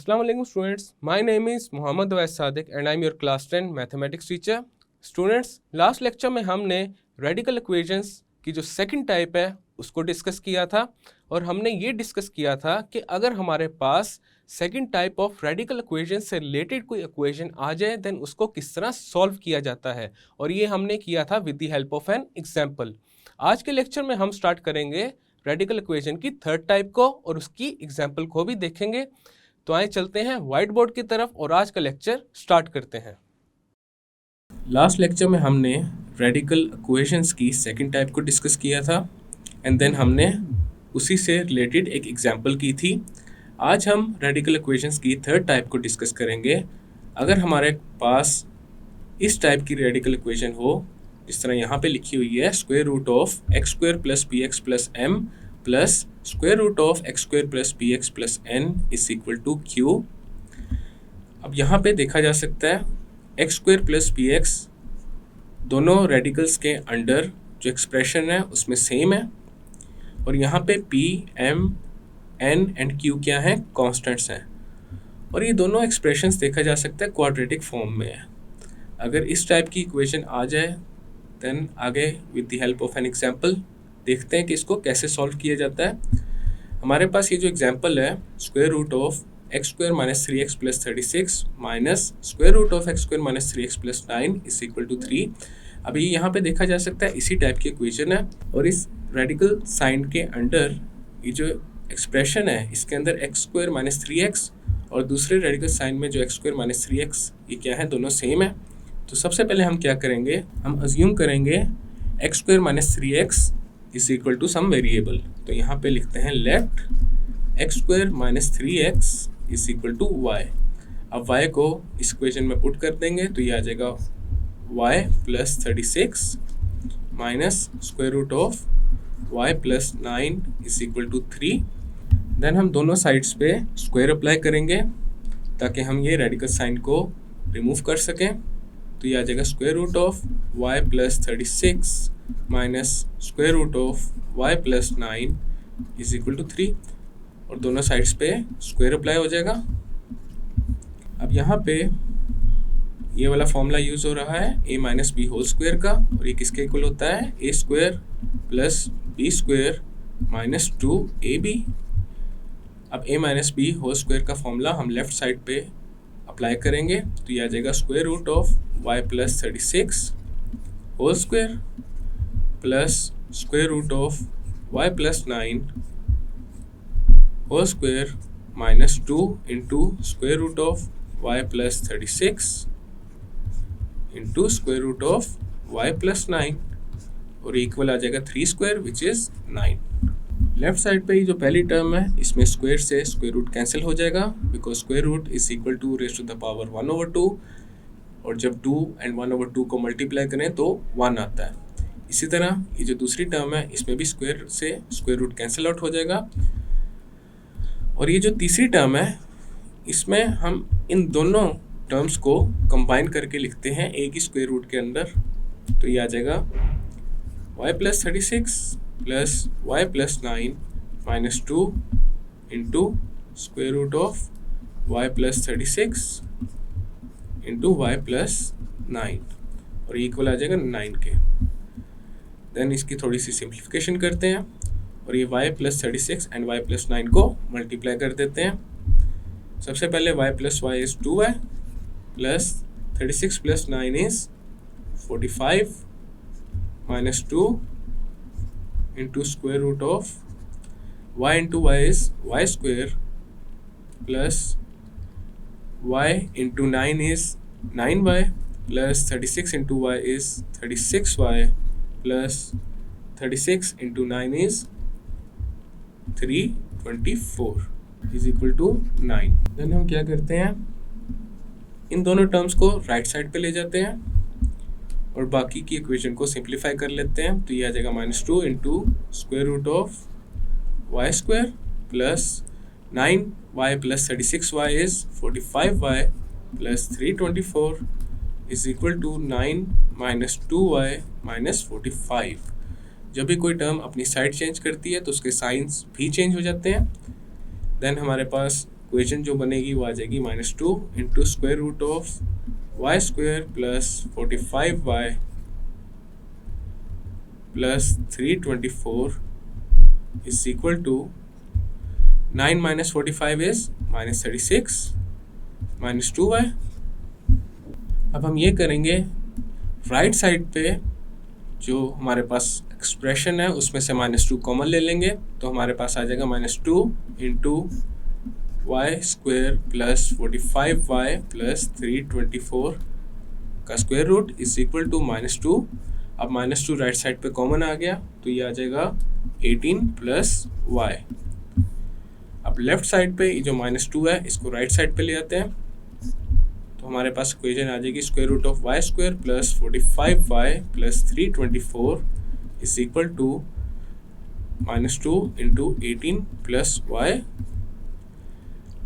Assalamu alaikum students. My name is Mohammad Awais Sadiq and I am your class 10 mathematics teacher. Students, last lecture में हमने radical equations की जो second type है उसको discuss किया था और हमने ये डिस्कस किया था कि अगर हमारे पास second type of radical equation से रिलेटेड कोई इक्वेशन आ जाए देन उसको किस तरह सॉल्व किया जाता है, और ये हमने किया था with the help of an example. आज के लेक्चर में हम स्टार्ट करेंगे रेडिकल इक्वेशन की थर्ड टाइप को और उसकी एग्जाम्पल को भी देखेंगे। तो आइए चलते हैं व्हाइट बोर्ड की तरफ और आज का लेक्चर स्टार्ट करते हैं। लास्ट लेक्चर में हमने रेडिकल इक्वेशंस की सेकंड टाइप को डिस्कस किया था एंड देन हमने उसी से रिलेटेड एक एग्जांपल की थी। आज हम रेडिकल इक्वेशंस की थर्ड टाइप को डिस्कस करेंगे। अगर हमारे पास इस टाइप की रेडिकल इक्वेशन हो, जिस तरह यहाँ पे लिखी हुई है square root of x square plus p x plus m plus square root of x square plus p x plus n is equal to q. अब यहाँ पे देखा जा सकता है x square plus p x दोनों रेडिकल्स के under जो एक्सप्रेशन है उसमें सेम है, और यहाँ पे p m n and q क्या है, कॉन्स्टेंट्स हैं, और ये दोनों एक्सप्रेशंस देखा जा सकता है क्वाड्रेटिक फॉर्म में है। अगर इस टाइप की इक्वेशन आ जाए देन आगे with the help of an example देखते हैं कि इसको कैसे सॉल्व किया जाता है। हमारे पास ये जो एग्जाम्पल है square root of x square minus 3x plus 36 minus square root of x square minus 3x plus 9 is equal to 3। अभी यहाँ पे देखा जा सकता है इसी टाइप की इक्वेशन है, और इस रेडिकल साइन के अंडर ये जो एक्सप्रेशन है इसके अंदर एक्स स्क्वायर माइनस 3x और दूसरे रेडिकल साइन में जो एक्स स्क्वायर माइनस 3x ये क्या है, दोनों सेम है। तो सबसे पहले हम क्या करेंगे, हम अज्यूम करेंगे x square minus 3x is equal to some variable. तो यहाँ पे लिखते हैं let x square minus 3x is equal to y. अब y को इस इक्वेशन में पुट कर देंगे तो ये आ जाएगा y plus 36 minus square root of y plus 9 is equal to 3। Then हम दोनों साइड्स पे स्क्वायर अप्लाई करेंगे ताकि हम ये रेडिकल साइन को रिमूव कर सकें। तो ये आ जाएगा square root of y plus 36 minus square root of y plus 9 is equal to 3, और दोनों साइड्स पे स्क्वायर अप्लाई हो जाएगा। अब यहाँ पे ये वाला फॉर्मूला यूज़ हो रहा है a minus b whole square का, और ये किसके इक्वल होता है, a square plus b square minus 2ab। अब a minus b whole square का फॉर्मूला हम लेफ्ट साइड पे अप्लाई करेंगे तो ये आ जाएगा square root of y plus 36 whole square plus square root of y plus 9 whole square minus 2 into square root of y plus 36 into square root of y plus 9, और equal आ जाएगा 3 square which is 9। Left side पे ही जो पहली term है इसमें square से square root cancel हो जाएगा because square root is equal to raise to the power 1/2, और जब 2 एंड 1/2 को मल्टीप्लाई करें तो 1 आता है। इसी तरह ये जो दूसरी टर्म है इसमें भी स्क्वायर से स्क्वायर रूट कैंसिल आउट हो जाएगा, और ये जो तीसरी टर्म है इसमें हम इन दोनों टर्म्स को कंबाइन करके लिखते हैं एक ही स्क्वायर रूट के अंदर। तो ये आ जाएगा y plus 36 plus y plus 9 minus 2 into square root of y plus 36 into y plus 9, और इक्वल आ जाएगा 9 के। देन इसकी थोड़ी सी सिंप्लीफिकेशन करते हैं और ये y plus 36 and y plus 9 को मल्टीप्लाई कर देते हैं। सबसे पहले y plus y is 2y plus 36 plus 9 is 45 minus 2 into square root of y into y is y square plus y into 9 is 9y plus 36 into y is 36y plus 36 into 9 is 324 is equal to 9। Then हम क्या करते हैं, इन दोनों terms को right side पे ले जाते हैं और बाकी की इक्वेशन को सिंप्लीफाई कर लेते हैं। तो ये आ जाएगा minus 2 into square root of y square plus 9y plus 36y is 45y plus 324 is equal to 9 minus 2y minus 45। जब भी कोई टर्म अपनी साइड चेंज करती है तो उसके साइंस भी चेंज हो जाते हैं। देन हमारे पास इक्वेशन जो बनेगी वो आ जाएगी -2 into square root of y square plus 45y plus 324 is equal to 9 minus 45 is -36 minus 2y। अब हम ये करेंगे, राइट साइड पे जो हमारे पास एक्सप्रेशन है उसमें से -2 कॉमन ले लेंगे, तो हमारे पास आ जाएगा -2 into y square plus 45y plus 324 का square root is equal to -2। अब -2 राइट साइड पे कॉमन आ गया तो ये आ जाएगा 18 प्लस y। अब लेफ्ट साइड पे जो -2 है इसको राइट साइड पे ले आते हैं, तो हमारे पास इक्वेशन आ जाएगी square root of y square plus 45y plus 324 is equal to -2 into 18 plus y।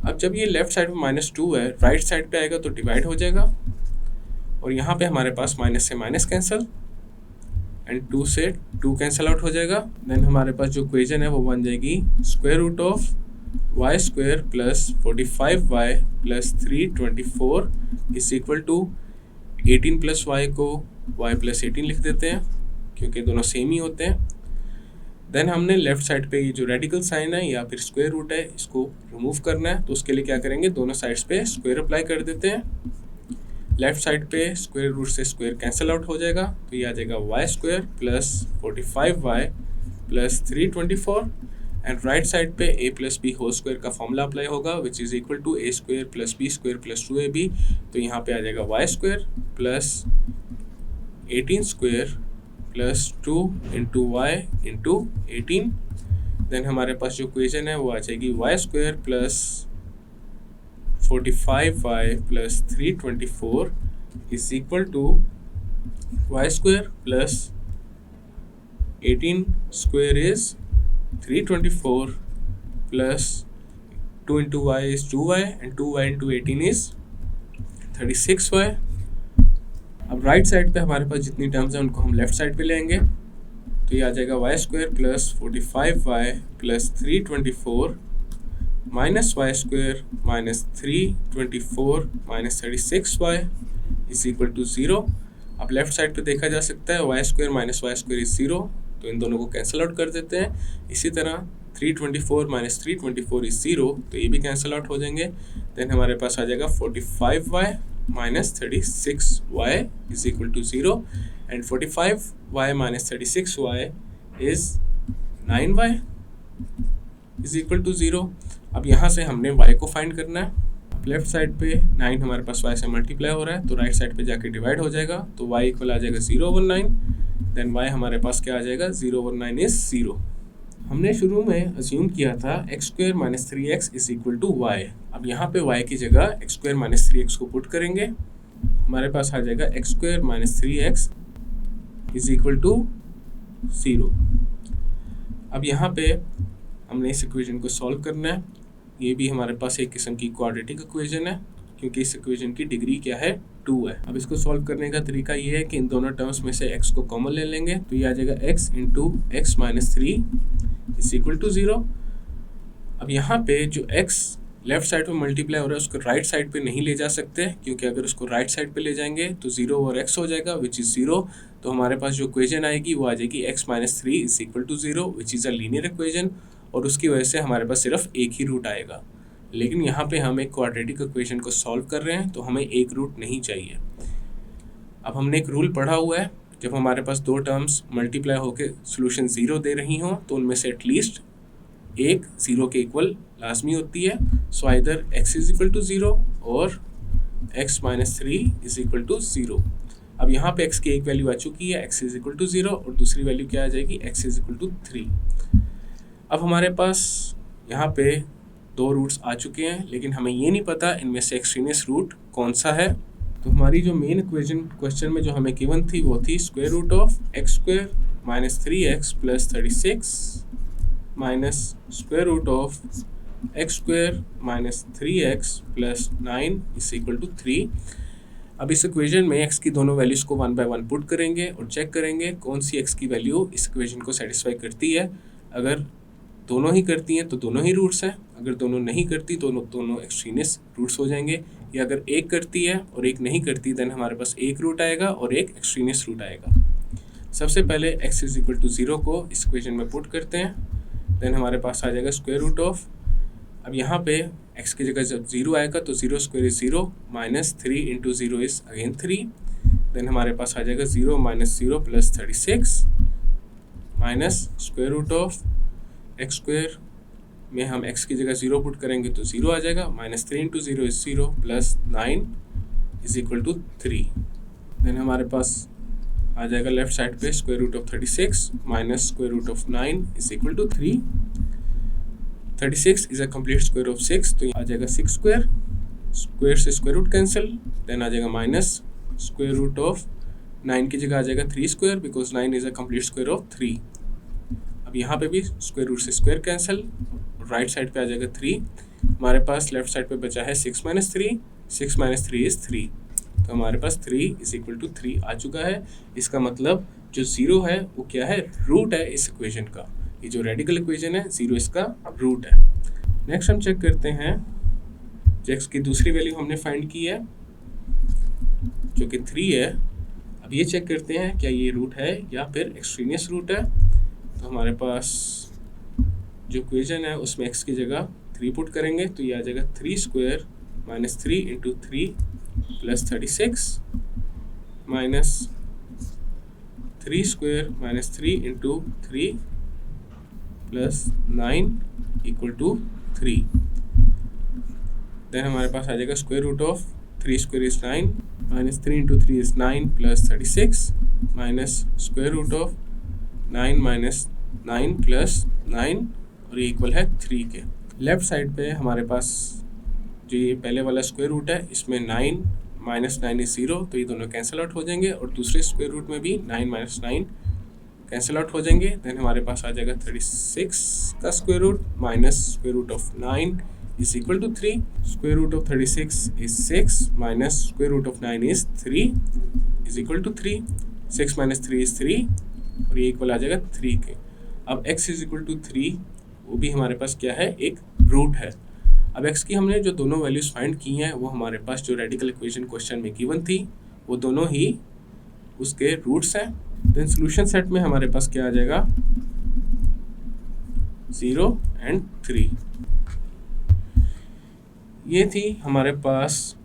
अब जब ये लेफ्ट साइड पे -2 है, राइट साइड पे आएगा तो डिवाइड हो जाएगा, और यहाँ पे हमारे पास माइनस से माइनस कैंसिल एंड 2 से 2 कैंसिल आउट हो जाएगा। देन हमारे पास जो इक्वेशन है वो बन जाएगी square root of y square plus 45y plus 324 is equal to 18 plus y को y प्लस 18 लिख देते हैं क्योंकि दोनों सेम ही होते हैं। देन हमने लेफ्ट साइड पे ये जो रेडिकल साइन है या फिर स्क्वायर रूट है इसको रिमूव करना है, तो उसके लिए क्या करेंगे, दोनों साइड्स पे स्क्वायर अप्लाई कर देते हैं। लेफ्ट साइड पे स्क्वायर रूट से स्क्वायर कैंसिल आउट हो जाएगा, तो ये आ जाएगा y square plus 45y plus 324 and right side पे a plus b whole square का फॉर्मूला अप्लाई होगा which is equal to a square plus b square plus 2ab। तो यहाँ पे आ जाएगा y square plus 18 square plus 2 into y into 18। Then हमारे पास जो इक्वेशन है वो आ जाएगी y square plus 45y plus 324 is equal to y square plus 18 square is 324 plus 2 into y is 2y and 2y into 18 is 36y। अब right side पे हमारे पास जितनी टर्म्स हैं उनको हम लेफ्ट साइड पे लेंगे, तो ये आ जाएगा y square plus 45y plus 324 minus y square minus 324 minus 36y is equal to 0। अब लेफ्ट साइड पे देखा जा सकता है y square minus y square is 0, तो इन दोनों को कैंसिल आउट कर देते हैं। इसी तरह 324 माइनस 324 इज 0, तो ये भी कैंसिल आउट हो जाएंगे। देन हमारे पास आ जाएगा 45y minus 36y is equal to 0 and 45y minus 36y is 9y is equal to 0। अब यहाँ से हमने y को फाइंड करना है। लेफ्ट साइड पे 9 हमारे पास y से मल्टीप्लाई हो रहा है, तो राइट साइड पे जाके डिवाइड हो जाएगा, तो y इक्वल आ जाएगा 0 over 9। देन y हमारे पास क्या आ जाएगा, 0 over 9 इज 0। हमने शुरू में अज्यूम किया था x square minus 3x is equal to y. अब यहाँ पे y की जगह एक्स स्क्वायर माइनस 3x को पुट करेंगे, हमारे पास आ जाएगा x square minus 3x is equal to 0। अब यहाँ पे हमने इस इक्वेशन को सॉल्व करना है। ये भी हमारे पास एक किस्म की क्वाड्रेटिक इक्वेशन है क्योंकि इस इक्वेशन की डिग्री क्या है, 2 है। अब इसको सॉल्व करने का तरीका ये है कि इन दोनों टर्म्स में से x को कॉमन ले लेंगे, तो ये आ जाएगा x into x minus 3 is equal to 0। अब यहाँ पे जो x लेफ्ट साइड पे मल्टीप्लाई हो रहा है उसको राइट साइड पे नहीं ले जा सकते, क्योंकि अगर उसको राइट साइड पे ले जाएंगे तो 0 ओवर x हो जाएगा विच इज़ 0। तो हमारे पास जो इक्वेशन आएगी वो आ जाएगी x minus 3 is equal to 0 which is a linear equation, और उसकी वजह से हमारे पास सिर्फ एक ही रूट आएगा। लेकिन यहाँ पे हम एक क्वाड्रेटिक इक्वेशन को सॉल्व कर रहे हैं तो हमें एक रूट नहीं चाहिए। अब हमने एक रूल पढ़ा हुआ है, जब हमारे पास दो टर्म्स मल्टीप्लाई होकर सोल्यूशन 0 दे रही हों तो उनमें से एटलीस्ट एक 0 के इक्वल लाजमी होती है। So either x is equal to 0 और x minus 3 is equal to 0। अब यहाँ पे x की एक वैल्यू आ चुकी है, x इज इक्वल टू 0, और दूसरी वैल्यू क्या आ जाएगी, x इज इक्वल टू 3। अब हमारे पास यहाँ पे दो रूट्स आ चुके हैं, लेकिन हमें ये नहीं पता इनमें से एक्सट्रीनियस रूट कौन सा है। तो हमारी जो मेन इक्वेशन क्वेश्चन में जो हमें गिवन थी वो थी square root of x square minus 3x plus 36 minus square root of x square minus 3x plus 9 is equal to 3। अब इस इक्वेशन में x की दोनों वैल्यूज़ को 1 बाय 1 पुट करेंगे और चेक करेंगे कौन सी x की वैल्यू इस इक्वेशन को सेटिस्फाई करती है। अगर दोनों ही करती हैं तो दोनों ही रूट्स हैं, अगर दोनों नहीं करती तो दोनों एक्सट्रीनियस रूट्स हो जाएंगे, या अगर एक करती है और एक नहीं करती देन हमारे पास एक रूट आएगा और एक एक्सट्रीनियस रूट आएगा। सबसे पहले x इज इक्वल टू 0 को इस इक्वेशन में पुट करते हैं, देन हमारे पास आ जाएगा स्क्वायर रूट ऑफ, अब यहाँ पे x की जगह जब 0 आएगा तो 0 square is 0 minus 3 into 0 is again 3, then हमारे पास आ जाएगा 0 minus 0 plus 36 minus square root of x square में हम x की जगह 0 पुट करेंगे तो 0 आ जाएगा, minus 3 into 0 is 0 plus 9 is equal to 3, then हमारे पास आ जाएगा लेफ्ट साइड पे square root of 36 minus square root of 9 is equal to 3, 36 is a complete square of 6 तो आ जाएगा 6 स्क्वायर, स्क्वायर से स्क्वायर रूट कैंसिल, देन आ जाएगा माइनस स्क्वायर रूट ऑफ 9 की जगह आ जाएगा 3 square because 9 is a complete square of 3। अब यहाँ पे भी स्क्वायर रूट से स्क्वायर कैंसिल, राइट साइड पे आ जाएगा 3, हमारे पास लेफ्ट साइड पे बचा है 6 माइनस 3, 6 माइनस 3 इज 3, तो हमारे पास 3 इज इक्वल टू 3 आ चुका है। इसका मतलब जो 0 है वो क्या है, रूट है इस इक्वेशन का, ये जो रेडिकल इक्वेशन है 0 इसका रूट है। नेक्स्ट हम चेक करते हैं, x की दूसरी वैल्यू हमने फाइंड की है जो कि 3 है, अब ये चेक करते हैं क्या ये रूट है या फिर एक्सट्रीनियस रूट है, तो हमारे पास जो इक्वेशन है उसमें x की जगह 3 पुट करेंगे तो ये आ जाएगा 3 square minus 3 into 3 plus 36 minus 3 square minus 3 into 3 plus 9 equal to 3, then हमारे पास आ जाएगा square root of 3 square is 9 minus 3 into 3 is 9 plus 36 minus square root of 9 minus 9 plus 9 और ये इक्वल है 3 के। लेफ्ट साइड पे हमारे पास जो ये पहले वाला स्क्वायर रूट है इसमें 9 माइनस 9 इज 0 तो ये दोनों कैंसिल आउट हो जाएंगे, और दूसरे स्क्वायर रूट में भी 9 माइनस 9 कैंसिल आउट हो जाएंगे, देन हमारे पास आ जाएगा 36 का square root minus square root of 9 is equal to 3, square root of 36 is 6 minus square root of 9 is 3 is equal to 3, 6 minus 3 is 3 और ये इक्वल आ जाएगा 3 के। अब x इज इक्वल टू 3 वो भी हमारे पास क्या है, एक रूट है। अब x की हमने जो दोनों वैल्यूज फाइंड की हैं वो हमारे पास जो रेडिकल इक्वेशन क्वेश्चन में गिवन थी वो दोनों ही उसके रूट्स हैं। देन सॉल्यूशन सेट में हमारे पास क्या आ जाएगा, 0 एंड 3। ये थी हमारे पास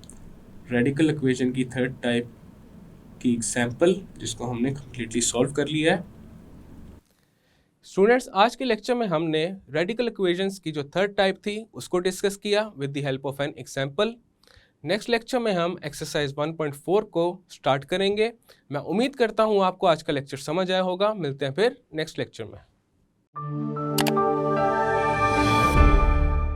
रेडिकल इक्वेशन की थर्ड टाइप की एग्जाम्पल जिसको हमने कम्प्लीटली सॉल्व कर लिया है। स्टूडेंट्स, आज के लेक्चर में हमने रेडिकल इक्वेशंस की जो थर्ड टाइप थी उसको डिस्कस किया with the help of an example. Next lecture में हम एक्सरसाइज 1.4 को स्टार्ट करेंगे। मैं उम्मीद करता हूँ आपको आज का लेक्चर समझ आया होगा। मिलते हैं फिर नेक्स्ट लेक्चर में।